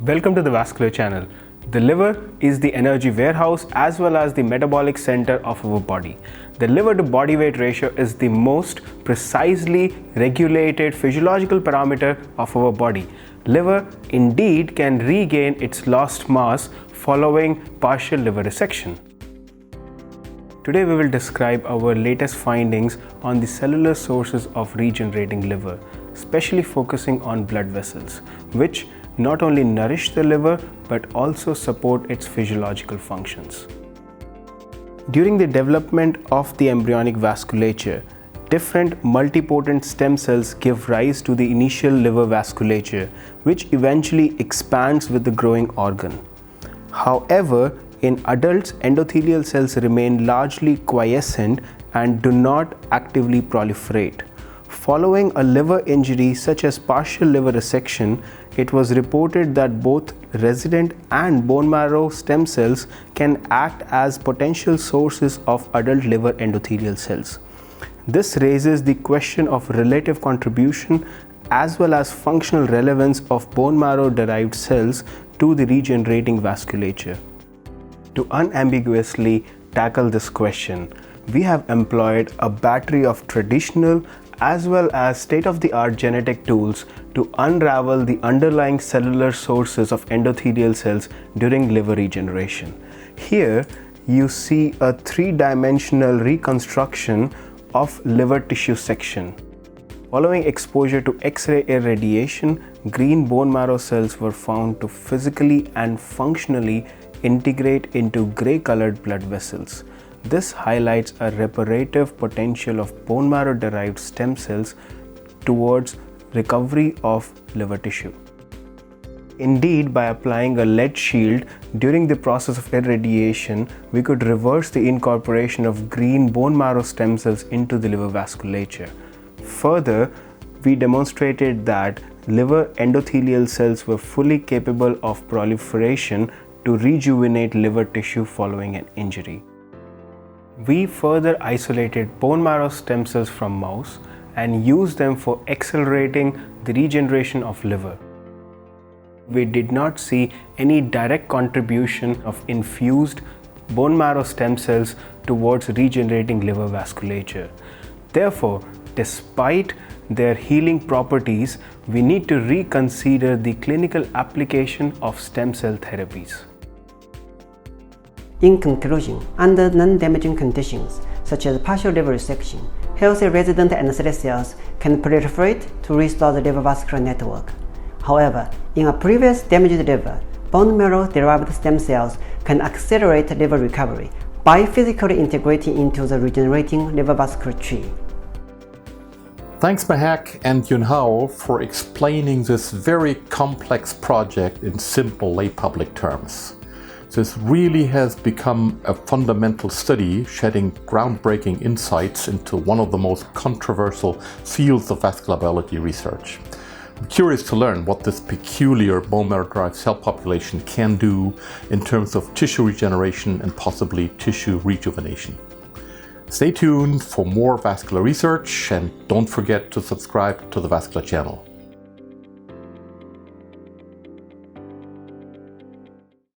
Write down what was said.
Welcome to the Vascular channel. The liver is the energy warehouse as well as the metabolic center of our body. The liver to body weight ratio is the most precisely regulated physiological parameter of our body. Liver indeed can regain its lost mass following partial liver resection. Today we will describe our latest findings on the cellular sources of regenerating liver, especially focusing on blood vessels, which not only nourish the liver but also support its physiological functions. During the development of the embryonic vasculature, different multipotent stem cells give rise to the initial liver vasculature, which eventually expands with the growing organ. However, in adults, endothelial cells remain largely quiescent and do not actively proliferate. Following a liver injury such as partial liver resection, it was reported that both resident and bone marrow stem cells can act as potential sources of adult liver endothelial cells. This raises the question of relative contribution as well as functional relevance of bone marrow derived cells to the regenerating vasculature. To unambiguously tackle this question, we have employed a battery of traditional as well as state-of-the-art genetic tools to unravel the underlying cellular sources of endothelial cells during liver regeneration. Here you see a three-dimensional reconstruction of liver tissue section. Following exposure to X-ray irradiation, green bone marrow cells were found to physically and functionally integrate into gray-colored blood vessels. This highlights a reparative potential of bone marrow derived stem cells towards recovery of liver tissue. Indeed, by applying a lead shield during the process of irradiation, we could reverse the incorporation of green bone marrow stem cells into the liver vasculature. Further, we demonstrated that liver endothelial cells were fully capable of proliferation to rejuvenate liver tissue following an injury. We further isolated bone marrow stem cells from mouse and used them for accelerating the regeneration of liver. We did not see any direct contribution of infused bone marrow stem cells towards regenerating liver vasculature. Therefore, despite their healing properties, we need to reconsider the clinical application of stem cell therapies. In conclusion, under non-damaging conditions, such as partial liver resection, healthy resident endothelial cells can proliferate to restore the liver vascular network. However, in a previous damaged liver, bone marrow-derived stem cells can accelerate liver recovery by physically integrating into the regenerating liver vasculature. Thanks Mahak and Yunhao for explaining this very complex project in simple lay public terms. This really has become a fundamental study, shedding groundbreaking insights into one of the most controversial fields of vascular biology research. I'm curious to learn what this peculiar bone marrow-derived cell population can do in terms of tissue regeneration and possibly tissue rejuvenation. Stay tuned for more vascular research and don't forget to subscribe to the Vascular channel.